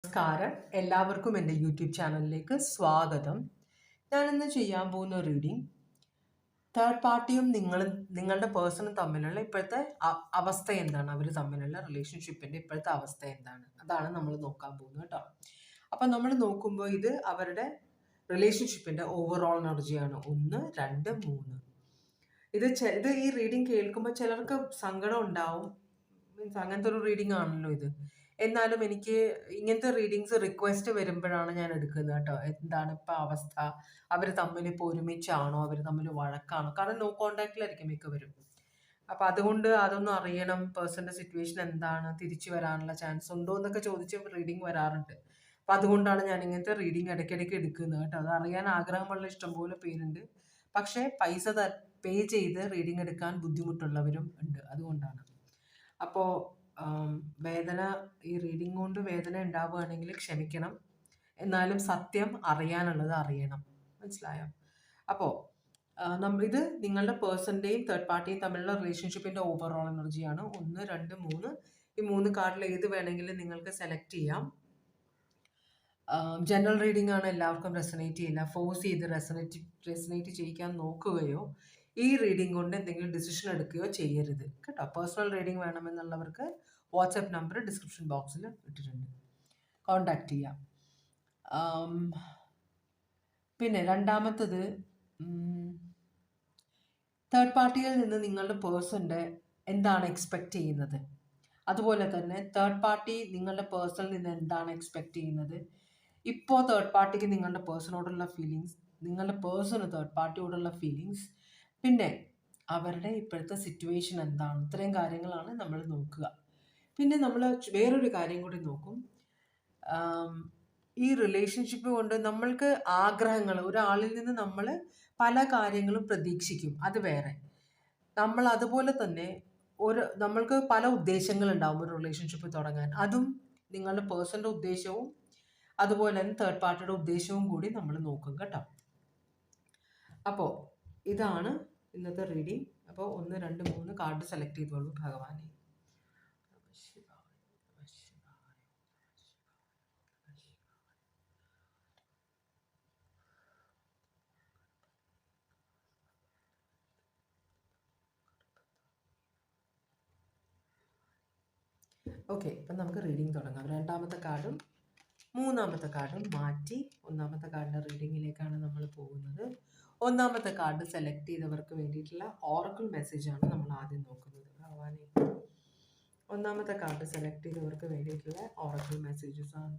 നമസ്കാരം, എല്ലാവർക്കും എൻ്റെ യൂട്യൂബ് ചാനലിലേക്ക് സ്വാഗതം. ഞാനിന്ന് ചെയ്യാൻ പോകുന്ന റീഡിംഗ് തേർഡ് പാർട്ടിയും നിങ്ങളുടെ പേഴ്സണും തമ്മിലുള്ള ഇപ്പോഴത്തെ അവസ്ഥ എന്താണ്, അവർ തമ്മിലുള്ള റിലേഷൻഷിപ്പിൻ്റെ ഇപ്പോഴത്തെ അവസ്ഥ എന്താണ്, അതാണ് നമ്മൾ നോക്കാൻ പോകുന്നത് കേട്ടോ. അപ്പം നമ്മൾ നോക്കുമ്പോൾ ഇത് അവരുടെ റിലേഷൻഷിപ്പിൻ്റെ ഓവറോൾ എനർജിയാണ്. 1, 2, 3. ഇത് ഈ റീഡിംഗ് കേൾക്കുമ്പോൾ ചിലർക്ക് സങ്കടം ഉണ്ടാവും. മീൻസ് അങ്ങനത്തെ ഒരു റീഡിംഗ് ആണല്ലോ ഇത്. എന്നാലും എനിക്ക് ഇങ്ങനത്തെ റീഡിങ്സ് റിക്വസ്റ്റ് വരുമ്പോഴാണ് ഞാൻ എടുക്കുന്നത് കേട്ടോ. എന്താണ് ഇപ്പം അവസ്ഥ, അവർ തമ്മിൽ ഇപ്പോൾ ഒരുമിച്ചാണോ, അവർ തമ്മിൽ വഴക്കാണോ? കാരണം നോ കോണ്ടാക്റ്റിലായിരിക്കും മിക്കവരും. അപ്പം അതുകൊണ്ട് അതൊന്നും അറിയണം, പേഴ്സൻ്റെ സിറ്റുവേഷൻ എന്താണ്, തിരിച്ചു വരാനുള്ള ചാൻസ് ഉണ്ടോ എന്നൊക്കെ ചോദിച്ച് റീഡിങ് വരാറുണ്ട്. അപ്പം അതുകൊണ്ടാണ് ഞാൻ ഇങ്ങനത്തെ റീഡിങ് ഇടയ്ക്കിടയ്ക്ക് എടുക്കുന്നത് കേട്ടോ. അത് അറിയാൻ ആഗ്രഹമുള്ള ഇഷ്ടംപോലെ പേരുണ്ട്. പക്ഷേ പൈസ പേ ചെയ്ത് റീഡിങ് എടുക്കാൻ ബുദ്ധിമുട്ടുള്ളവരും ഉണ്ട്. അതുകൊണ്ടാണ്. അപ്പോൾ വേദന, ഈ റീഡിംഗ് കൊണ്ട് വേദന ഉണ്ടാവുകയാണെങ്കിൽ ക്ഷമിക്കണം. എന്നാലും സത്യം അറിയാനുള്ളത് അറിയണം. മനസ്സിലായോ? അപ്പോൾ ഇത് നിങ്ങളുടെ പേഴ്സൻ്റെയും തേർഡ് പാർട്ടിയും തമ്മിലുള്ള റിലേഷൻഷിപ്പിൻ്റെ ഓവറോൾ എനർജിയാണ്. 1, 2, 3. ഈ 3 കാർഡിൽ ഏത് വേണമെങ്കിലും നിങ്ങൾക്ക് സെലക്ട് ചെയ്യാം. ജനറൽ റീഡിംഗ് ആണ്, എല്ലാവർക്കും റെസനേറ്റ് ചെയ്യില്ല. ഫോഴ്സ് ചെയ്ത് റെസനേറ്റ് ചെയ്യിക്കാൻ നോക്കുകയോ ഈ റീഡിംഗ് കൊണ്ട് എന്തെങ്കിലും ഡിസിഷൻ എടുക്കുകയോ ചെയ്യരുത് കേട്ടോ. പേഴ്സണൽ റീഡിംഗ് വേണമെന്നുള്ളവർക്ക് വാട്സാപ്പ് നമ്പർ ഡിസ്ക്രിപ്ഷൻ ബോക്സിൽ ഇട്ടിട്ടുണ്ട്, കോണ്ടാക്ട് ചെയ്യാം. പിന്നെ രണ്ടാമത്തത്, തേർഡ് പാർട്ടിയിൽ നിന്ന് നിങ്ങളുടെ പേഴ്സൻ്റെ എന്താണ് എക്സ്പെക്റ്റ് ചെയ്യുന്നത്, അതുപോലെ തന്നെ തേർഡ് പാർട്ടി നിങ്ങളുടെ പേഴ്സണിൽ നിന്ന് എന്താണ് എക്സ്പെക്റ്റ് ചെയ്യുന്നത്. ഇപ്പോൾ തേർഡ് പാർട്ടിക്ക് നിങ്ങളുടെ പേഴ്സണോടുള്ള ഫീലിങ്സ്, നിങ്ങളുടെ പേഴ്സണ് തേർഡ് പാർട്ടിയോടുള്ള ഫീലിങ്സ്, പിന്നെ അവരുടെ ഇപ്പോഴത്തെ സിറ്റുവേഷൻ എന്താണ്. ഇത്രയും കാര്യങ്ങളാണ് നമ്മൾ നോക്കുക. പിന്നെ നമ്മൾ വേറൊരു കാര്യം കൂടി നോക്കും. ഈ റിലേഷൻഷിപ്പ് കൊണ്ട് നമ്മൾക്ക് ആഗ്രഹങ്ങൾ, ഒരാളിൽ നിന്ന് നമ്മൾ പല കാര്യങ്ങളും പ്രതീക്ഷിക്കും, അത് വേറെ. നമ്മൾ അതുപോലെ തന്നെ നമ്മൾക്ക് പല ഉദ്ദേശങ്ങളുണ്ടാവും ഒരു റിലേഷൻഷിപ്പ് തുടങ്ങാൻ. അതും നിങ്ങളുടെ പേഴ്സൻ്റെ ഉദ്ദേശവും അതുപോലെ തന്നെ തേർഡ് പാർട്ടിയുടെ ഉദ്ദേശവും കൂടി നമ്മൾ നോക്കും കേട്ടോ. അപ്പോൾ ഇതാണ് ഇന്നത്തെ റീഡിംഗ്. അപ്പോൾ 1, 2, 3 കാർഡ് സെലക്ട് ചെയ്തോളൂ ഭഗവാനെ. ഓക്കെ, അപ്പം നമുക്ക് റീഡിംഗ് തുടങ്ങാം. രണ്ടാമത്തെ കാർഡും മൂന്നാമത്തെ കാർഡും മാറ്റി ഒന്നാമത്തെ കാർഡിൻ്റെ റീഡിങ്ങിലേക്കാണ് നമ്മൾ പോകുന്നത്. ഒന്നാമത്തെ കാർഡ് സെലക്ട് ചെയ്തവർക്ക് വേണ്ടിയിട്ടുള്ള ഓറക്കിൾ മെസ്സേജാണ് നമ്മൾ ആദ്യം നോക്കുന്നത്. ഭഗവാനെ, ഒന്നാമത്തെ കാർഡ് സെലക്ട് ചെയ്തവർക്ക് വേണ്ടിയിട്ടുള്ള ഓറക്കിൾ മെസ്സേജസ് ആണ്.